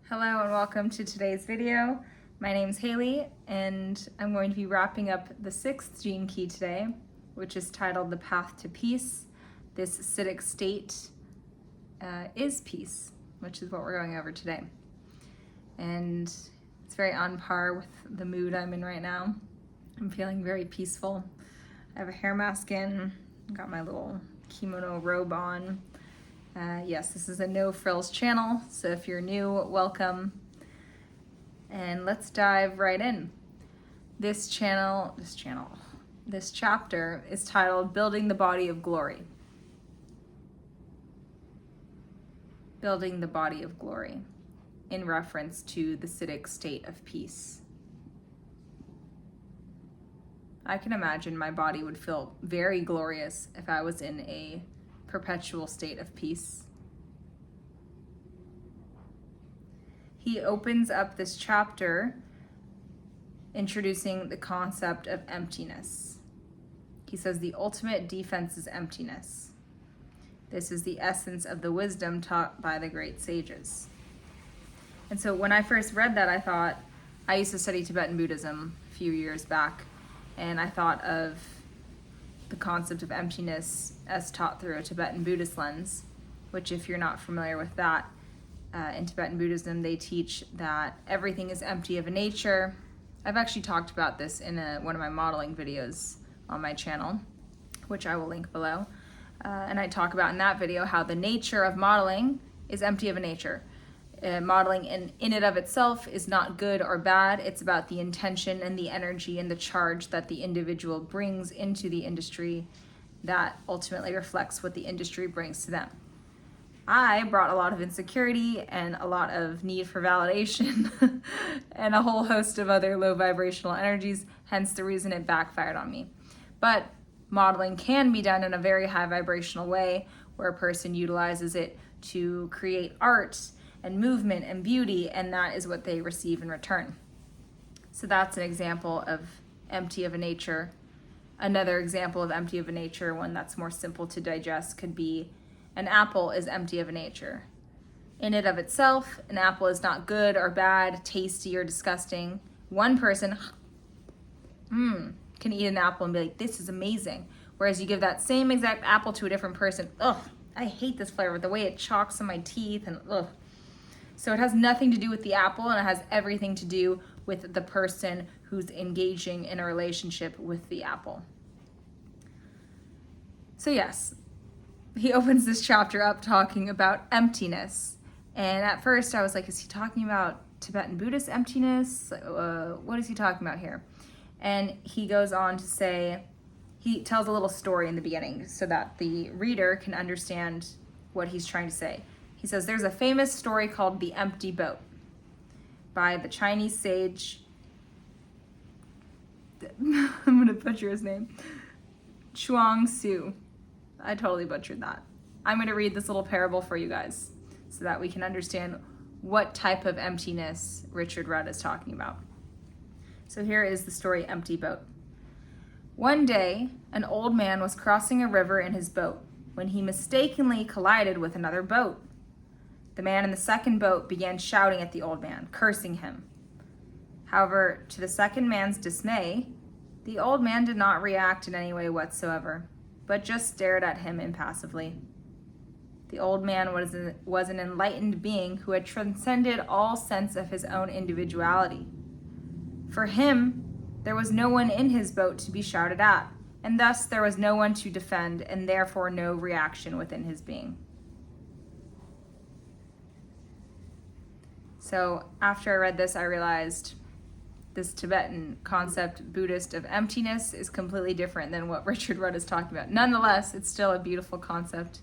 Hello and welcome to today's video. My name's Haley and I'm going to be wrapping up the 6th gene key today, which is titled The Path to Peace. This Siddhic state is peace, which is what we're going over today. And it's very on par with the mood I'm in right now. I'm feeling very peaceful. I have a hair mask in, got my little kimono robe on. Yes, this is a no frills channel, so if you're new, welcome. And let's dive right in. This chapter is titled Building the Body of Glory. Building the Body of Glory, in reference to the Siddhic state of peace. I can imagine my body would feel very glorious if I was in a perpetual state of peace. He opens up this chapter introducing the concept of emptiness. He says the ultimate defense is emptiness. This is the essence of the wisdom taught by the great sages. And so when I first read that, I used to study Tibetan Buddhism a few years back, and I thought of the concept of emptiness as taught through a Tibetan Buddhist lens, which, if you're not familiar with that, in Tibetan Buddhism, they teach that everything is empty of a nature. I've actually talked about this in one of my modeling videos on my channel, which I will link below. And I talk about in that video how the nature of modeling is empty of a nature. Modeling in and of itself is not good or bad. It's about the intention and the energy and the charge that the individual brings into the industry that ultimately reflects what the industry brings to them. I brought a lot of insecurity and a lot of need for validation and a whole host of other low vibrational energies, hence the reason it backfired on me. But modeling can be done in a very high vibrational way where a person utilizes it to create art and movement and beauty, and that is what they receive in return. So that's an example of empty of a nature. Another example of empty of a nature, one that's more simple to digest, could be an apple is empty of a nature. In and of itself, an apple is not good or bad, tasty or disgusting. One person can eat an apple and be like, this is amazing. Whereas you give that same exact apple to a different person, ugh, I hate this flavor, the way it chalks in my teeth, and ugh. So it has nothing to do with the apple, and it has everything to do with the person who's engaging in a relationship with the apple. So yes, he opens this chapter up talking about emptiness. And at first I was like, is he talking about Tibetan Buddhist emptiness? What is he talking about here? And he goes on to say, he tells a little story in the beginning so that the reader can understand what he's trying to say. He says, there's a famous story called The Empty Boat by the Chinese sage, I'm going to butcher his name, Chuang Tzu. I totally butchered that. I'm going to read this little parable for you guys so that we can understand what type of emptiness Richard Rudd is talking about. So here is the story, Empty Boat. One day, an old man was crossing a river in his boat when he mistakenly collided with another boat. The man in the second boat began shouting at the old man, cursing him. However, to the second man's dismay, the old man did not react in any way whatsoever, but just stared at him impassively. The old man was an enlightened being who had transcended all sense of his own individuality. For him, there was no one in his boat to be shouted at, and thus there was no one to defend, and therefore no reaction within his being. So after I read this, I realized this Tibetan concept, Buddhist, of emptiness is completely different than what Richard Rudd is talking about. Nonetheless, it's still a beautiful concept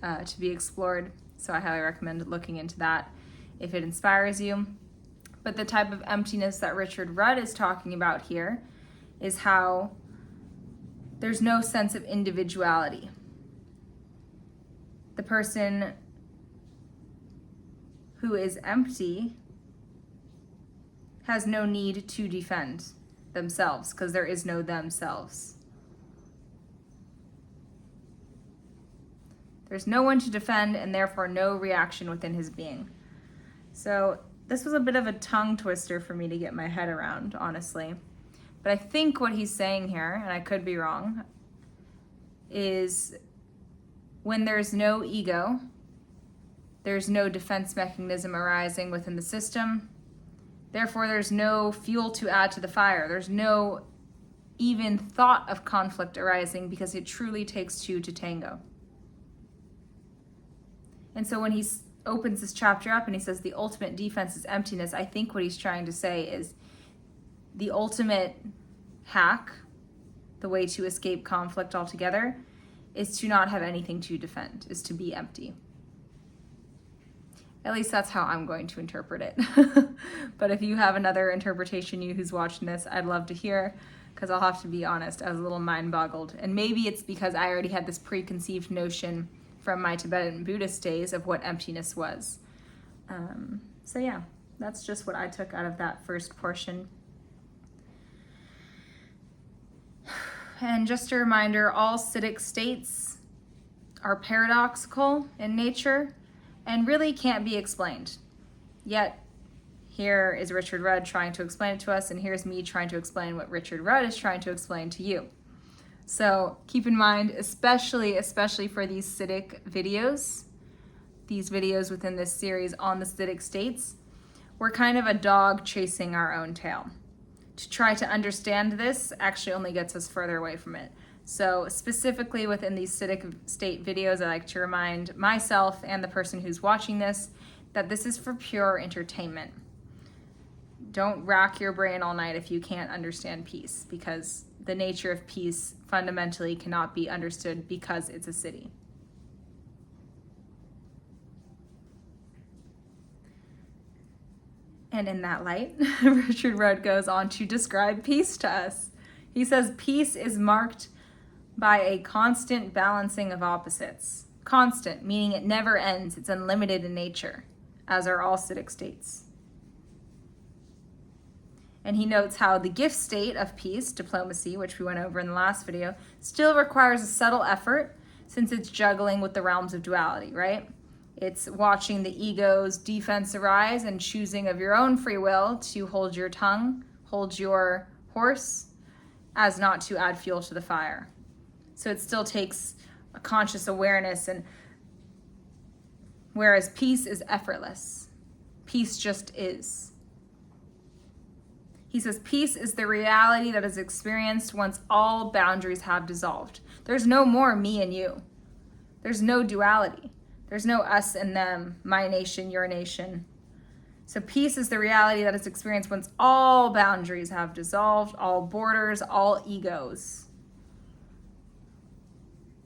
to be explored, so I highly recommend looking into that if it inspires you. But the type of emptiness that Richard Rudd is talking about here is how there's no sense of individuality. The person who is empty has no need to defend themselves because there is no themselves. There's no one to defend and therefore no reaction within his being. So this was a bit of a tongue twister for me to get my head around, honestly. But I think what he's saying here, and I could be wrong, is when there's no ego, there's no defense mechanism arising within the system. Therefore, there's no fuel to add to the fire. There's no even thought of conflict arising because it truly takes two to tango. And so when he opens this chapter up and he says the ultimate defense is emptiness, I think what he's trying to say is the ultimate hack, the way to escape conflict altogether, is to not have anything to defend, is to be empty. At least that's how I'm going to interpret it. But if you have another interpretation, you who's watching this, I'd love to hear, because I'll have to be honest, I was a little mind-boggled. And maybe it's because I already had this preconceived notion from my Tibetan Buddhist days of what emptiness was. So yeah, that's just what I took out of that first portion. And just a reminder, all Siddhic states are paradoxical in nature and really can't be explained. Yet, here is Richard Rudd trying to explain it to us, and here's me trying to explain what Richard Rudd is trying to explain to you. So keep in mind, especially for these Siddhic videos, these videos within this series on the Siddhic states, we're kind of a dog chasing our own tail. To try to understand this actually only gets us further away from it. So specifically within these Siddhic state videos, I like to remind myself and the person who's watching this that this is for pure entertainment. Don't rack your brain all night if you can't understand peace, because the nature of peace fundamentally cannot be understood because it's a Siddhi. And in that light, Richard Rudd goes on to describe peace to us. He says, peace is marked by a constant balancing of opposites. Constant, meaning it never ends. It's unlimited in nature, as are all Siddhic states. And he notes how the gift state of peace, diplomacy, which we went over in the last video, still requires a subtle effort since it's juggling with the realms of duality, right? It's watching the ego's defense arise and choosing of your own free will to hold your tongue, hold your horse, as not to add fuel to the fire. So it still takes a conscious awareness, and whereas peace is effortless. Peace just is. He says, peace is the reality that is experienced once all boundaries have dissolved. There's no more me and you. There's no duality. There's no us and them, my nation, your nation. So peace is the reality that is experienced once all boundaries have dissolved, all borders, all egos.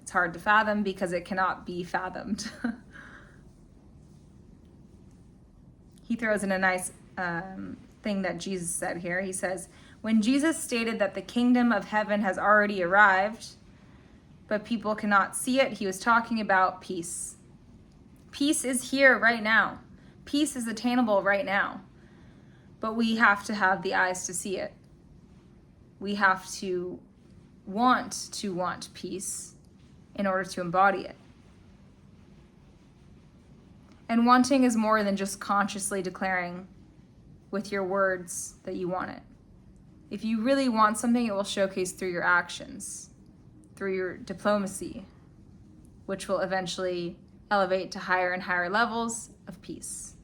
It's hard to fathom because it cannot be fathomed. He throws in a nice thing that Jesus said here. He says, when Jesus stated that the kingdom of heaven has already arrived, but people cannot see it, he was talking about peace. Peace is here right now. Peace is attainable right now. But we have to have the eyes to see it. We have to want peace in order to embody it. And wanting is more than just consciously declaring with your words that you want it. If you really want something, it will showcase through your actions, through your diplomacy, which will eventually elevate to higher and higher levels of peace.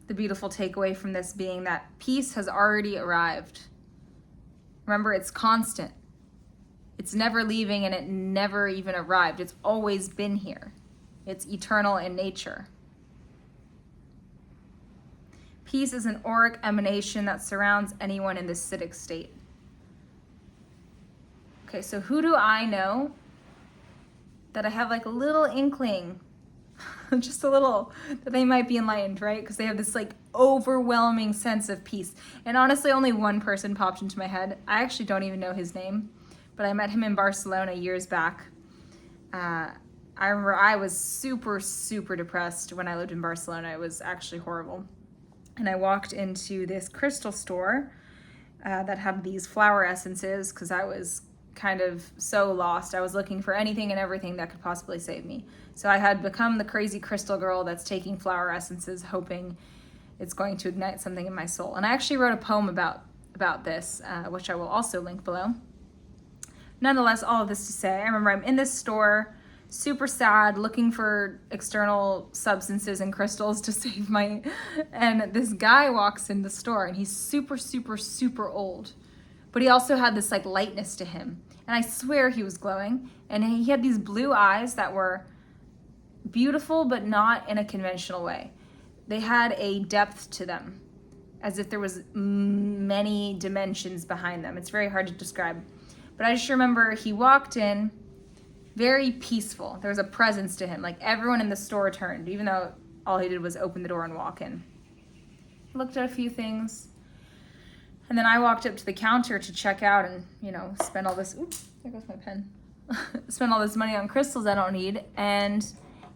The beautiful takeaway from this being that peace has already arrived. Remember, it's constant. It's never leaving, and it never even arrived. It's always been here. It's eternal in nature. Peace is an auric emanation that surrounds anyone in this Siddhic state. Okay, so who do I know that I have like a little inkling, just a little, that they might be enlightened, right? Because they have this like overwhelming sense of peace. And honestly, only one person popped into my head. I actually don't even know his name, but I met him in Barcelona years back. I remember I was super, super depressed when I lived in Barcelona. It was actually horrible. And I walked into this crystal store that had these flower essences because I was kind of so lost. I was looking for anything and everything that could possibly save me. So I had become the crazy crystal girl that's taking flower essences, hoping it's going to ignite something in my soul. And I actually wrote a poem about this, which I will also link below. Nonetheless, all of this to say, I remember I'm in this store, super sad, looking for external substances and crystals to save and this guy walks in the store, and he's super, super, super old. But he also had this like lightness to him. And I swear he was glowing. And he had these blue eyes that were beautiful, but not in a conventional way. They had a depth to them, as if there was many dimensions behind them. It's very hard to describe. But I just remember he walked in very peaceful. There was a presence to him. Like everyone in the store turned, even though all he did was open the door and walk in. Looked at a few things. And then I walked up to the counter to check out and, spend all this, oops, there goes my pen. Spend all this money on crystals I don't need. And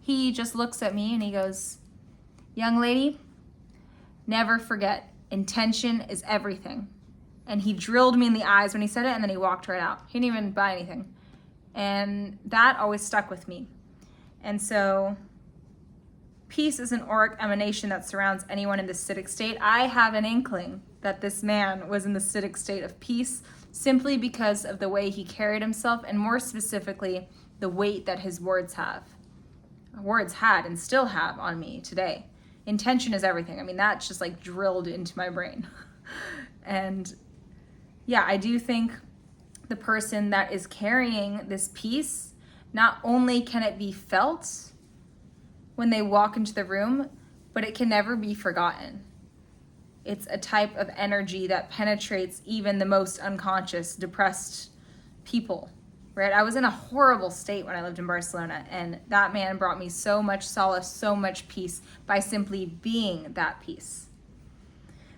he just looks at me and he goes, "Young lady, never forget, intention is everything." And he drilled me in the eyes when he said it, and then he walked right out. He didn't even buy anything. And that always stuck with me. And so peace is an auric emanation that surrounds anyone in the Siddhic state. I have an inkling that this man was in the Siddhic state of peace simply because of the way he carried himself, and more specifically, the weight that his words had and still have on me today. Intention is everything. I mean, that's just like drilled into my brain. And yeah, I do think the person that is carrying this peace, not only can it be felt when they walk into the room, but it can never be forgotten. It's a type of energy that penetrates even the most unconscious, depressed people, right? I was in a horrible state when I lived in Barcelona, and that man brought me so much solace, so much peace by simply being that peace.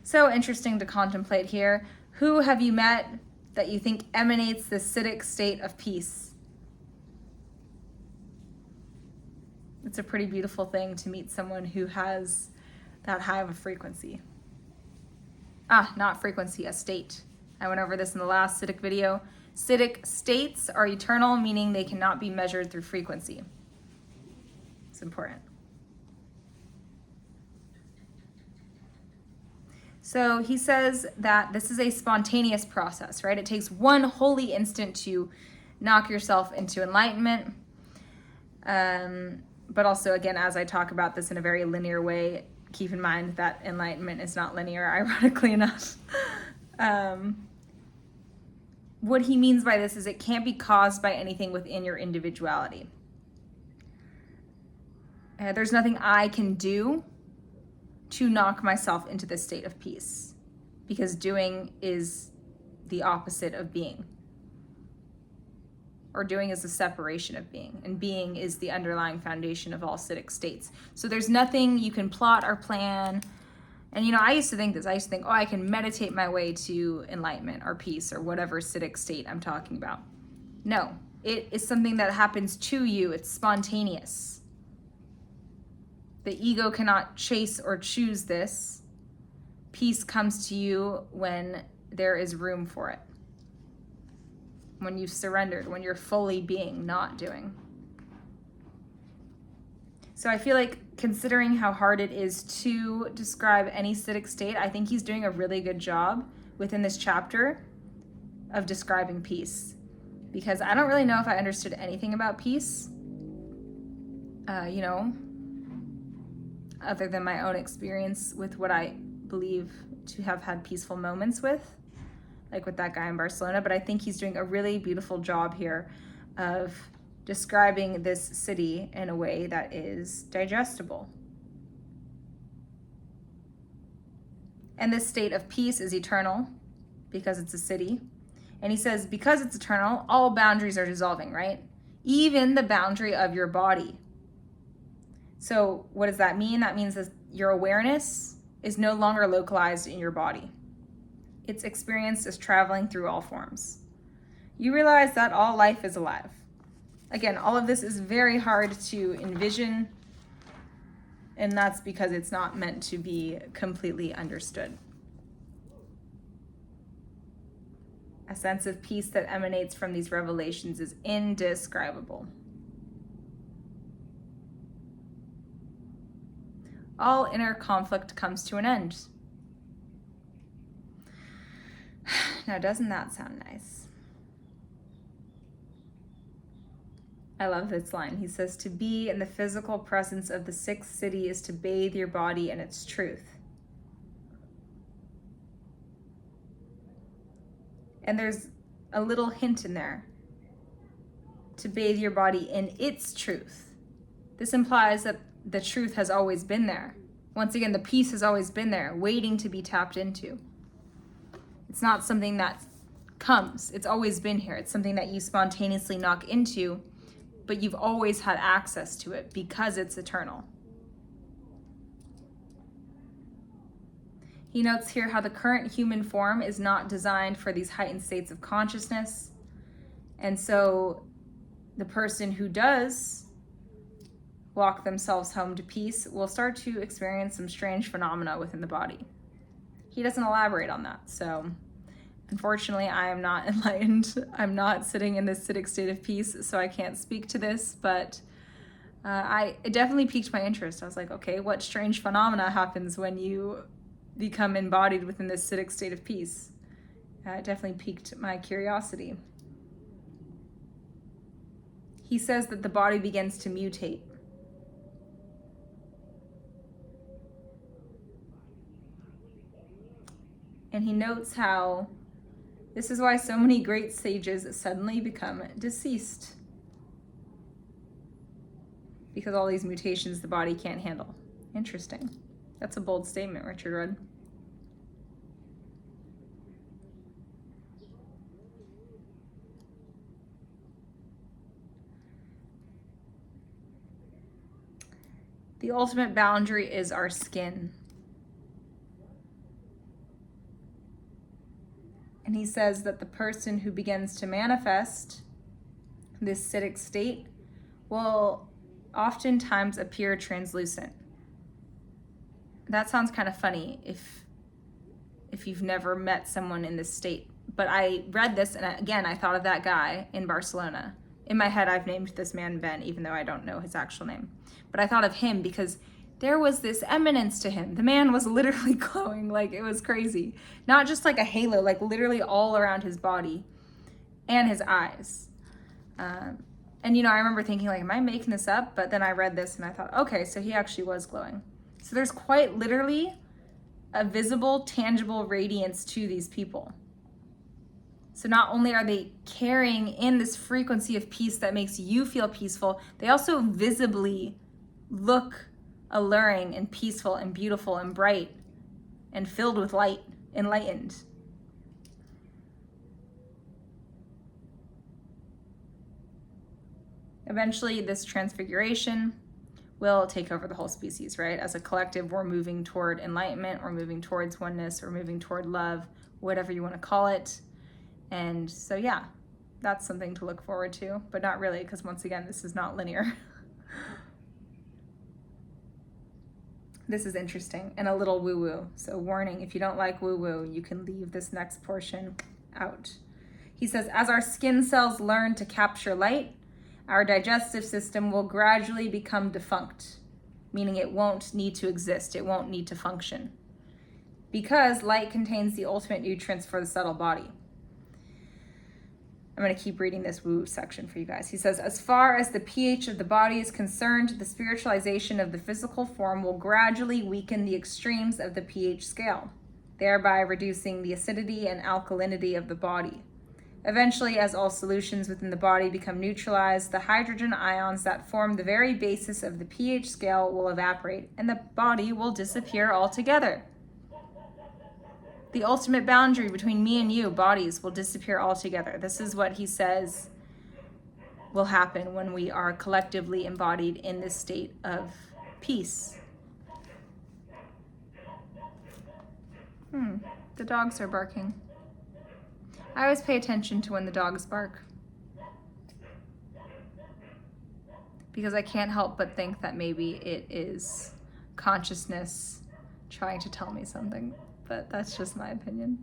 So interesting to contemplate here. Who have you met that you think emanates the Siddhic state of peace? It's a pretty beautiful thing to meet someone who has that high of a frequency. Not frequency, a state. I went over this in the last Siddhic video. Siddhic states are eternal, meaning they cannot be measured through frequency. It's important. So he says that this is a spontaneous process, right? It takes one holy instant to knock yourself into enlightenment. But also, again, as I talk about this in a very linear way, keep in mind that enlightenment is not linear, ironically enough. What he means by this is it can't be caused by anything within your individuality. There's nothing I can do to knock myself into this state of peace, because doing is the opposite of being. Or doing is the separation of being, and being is the underlying foundation of all Siddhic states. So there's nothing you can plot or plan. And I used to think this. I used to think, I can meditate my way to enlightenment or peace or whatever Siddhic state I'm talking about. No, it is something that happens to you. It's spontaneous. The ego cannot chase or choose this. Peace comes to you when there is room for it. When you've surrendered, when you're fully being, not doing. So I feel like, considering how hard it is to describe any Siddhic state, I think he's doing a really good job within this chapter of describing peace. Because I don't really know if I understood anything about peace, other than my own experience with what I believe to have had peaceful moments with, like with that guy in Barcelona. But I think he's doing a really beautiful job here of describing this city in a way that is digestible. And this state of peace is eternal because it's a city. And he says, because it's eternal, all boundaries are dissolving, right? Even the boundary of your body. So what does that mean? That means that your awareness is no longer localized in your body. It's experienced as traveling through all forms. You realize that all life is alive. Again, all of this is very hard to envision, and that's because it's not meant to be completely understood. A sense of peace that emanates from these revelations is indescribable. All inner conflict comes to an end. Now, doesn't that sound nice? I love this line. He says, to be in the physical presence of the sixth city is to bathe your body in its truth. And there's a little hint in there. To bathe your body in its truth. This implies that the truth has always been there. Once again, the peace has always been there, waiting to be tapped into. It's not something that comes. It's always been here. It's something that you spontaneously knock into, but you've always had access to it because it's eternal. He notes here how the current human form is not designed for these heightened states of consciousness. And so the person who does walk themselves home to peace will start to experience some strange phenomena within the body. He doesn't elaborate on that. So unfortunately, I am not enlightened. I'm not sitting in this Siddhic state of peace, so I can't speak to this, but it definitely piqued my interest. I was like, okay, what strange phenomena happens when you become embodied within this Siddhic state of peace? It definitely piqued my curiosity. He says that the body begins to mutate. And he notes how this is why so many great sages suddenly become deceased. Because all these mutations the body can't handle. Interesting. That's a bold statement, Richard Rudd. The ultimate boundary is our skin. And he says that the person who begins to manifest this Siddhic state will oftentimes appear translucent. That sounds kind of funny if you've never met someone in this state. But I read this, and again, I thought of that guy in Barcelona. In my head, I've named this man Ben, even though I don't know his actual name. But I thought of him because there was this eminence to him. The man was literally glowing, like it was crazy. Not just like a halo, like literally all around his body and his eyes. And I remember thinking like, am I making this up? But then I read this and I thought, okay, so he actually was glowing. So there's quite literally a visible, tangible radiance to these people. So not only are they carrying in this frequency of peace that makes you feel peaceful, they also visibly look alluring and peaceful and beautiful and bright and filled with light, enlightened. Eventually, this transfiguration will take over the whole species, right? As a collective, we're moving toward enlightenment, we're moving towards oneness, we're moving toward love, whatever you want to call it. And so, yeah, that's something to look forward to, but not really, because once again, this is not linear. This is interesting and a little woo-woo. So warning, if you don't like woo-woo, you can leave this next portion out. He says, as our skin cells learn to capture light, our digestive system will gradually become defunct, meaning it won't need to exist, it won't need to function, because light contains the ultimate nutrients for the subtle body. I'm going to keep reading this woo section for you guys. He says, as far as the pH of the body is concerned, the spiritualization of the physical form will gradually weaken the extremes of the pH scale, thereby reducing the acidity and alkalinity of the body. Eventually, as all solutions within the body become neutralized, the hydrogen ions that form the very basis of the pH scale will evaporate, and the body will disappear altogether. The ultimate boundary between me and you, bodies, will disappear altogether. This is what he says will happen when we are collectively embodied in this state of peace. The dogs are barking. I always pay attention to when the dogs bark, because I can't help but think that maybe it is consciousness trying to tell me something. But that's just my opinion.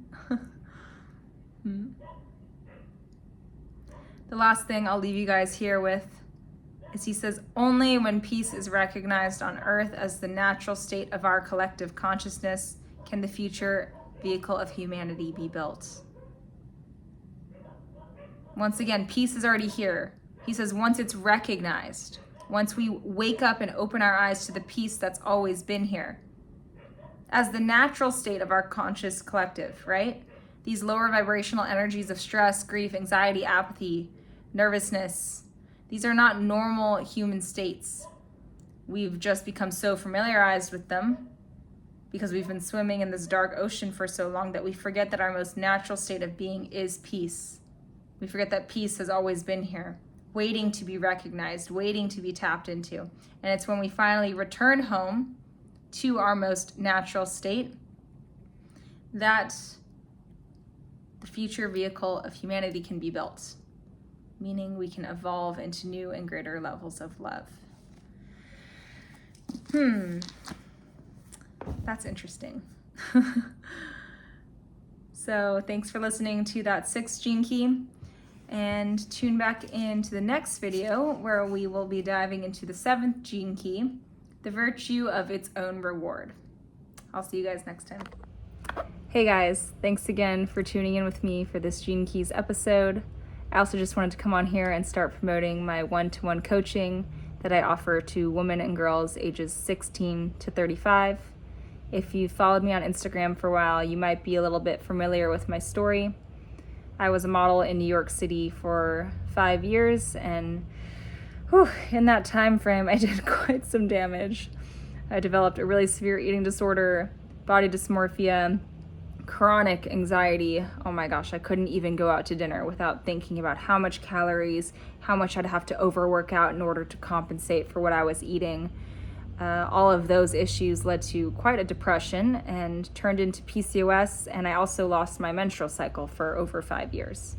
The last thing I'll leave you guys here with is he says, only when peace is recognized on earth as the natural state of our collective consciousness can the future vehicle of humanity be built. Once again, peace is already here. He says once it's recognized, once we wake up and open our eyes to the peace that's always been here, as the natural state of our conscious collective, right? These lower vibrational energies of stress, grief, anxiety, apathy, nervousness, these are not normal human states. We've just become so familiarized with them because we've been swimming in this dark ocean for so long that we forget that our most natural state of being is peace. We forget that peace has always been here, waiting to be recognized, waiting to be tapped into. And it's when we finally return home to our most natural state that the future vehicle of humanity can be built, meaning we can evolve into new and greater levels of love. That's interesting. So thanks for listening to that 6th gene key, and tune back into the next video where we will be diving into the 7th gene key, the virtue of its own reward. I'll see you guys next time. Hey guys, thanks again for tuning in with me for this Gene Keys episode. I also just wanted to come on here and start promoting my one-to-one coaching that I offer to women and girls ages 16 to 35. If you've followed me on Instagram for a while, you might be a little bit familiar with my story. I was a model in New York City for 5 years, and in that time frame, I did quite some damage. I developed a really severe eating disorder, body dysmorphia, chronic anxiety. Oh my gosh, I couldn't even go out to dinner without thinking about how much calories, how much I'd have to overwork out in order to compensate for what I was eating. All of those issues led to quite a depression and turned into PCOS, and I also lost my menstrual cycle for over 5 years.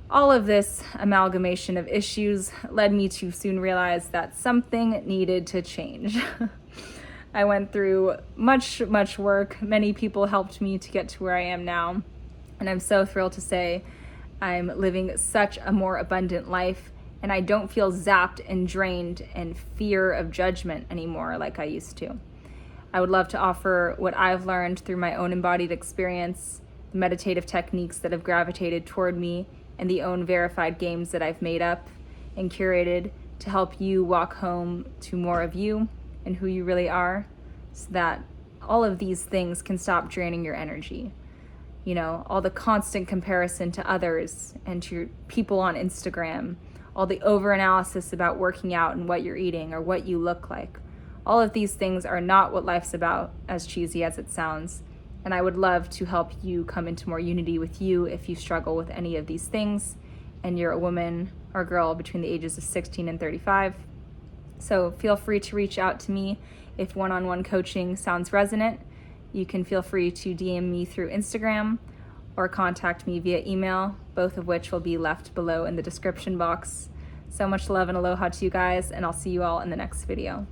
All of this amalgamation of issues led me to soon realize that something needed to change. I went through much work. Many people helped me to get to where I am now, and I'm so thrilled to say I'm living such a more abundant life, and I don't feel zapped and drained and fear of judgment anymore like I used to. I would love to offer what I've learned through my own embodied experience, the meditative techniques that have gravitated toward me, and the own verified games that I've made up and curated to help you walk home to more of you and who you really are, so that all of these things can stop draining your energy. You know, all the constant comparison to others and to people on Instagram, all the over-analysis about working out and what you're eating or what you look like. All of these things are not what life's about, as cheesy as it sounds. And I would love to help you come into more unity with you if you struggle with any of these things and you're a woman or girl between the ages of 16 and 35. So feel free to reach out to me if one-on-one coaching sounds resonant. You can feel free to DM me through Instagram or contact me via email, both of which will be left below in the description box. So much love and aloha to you guys, and I'll see you all in the next video.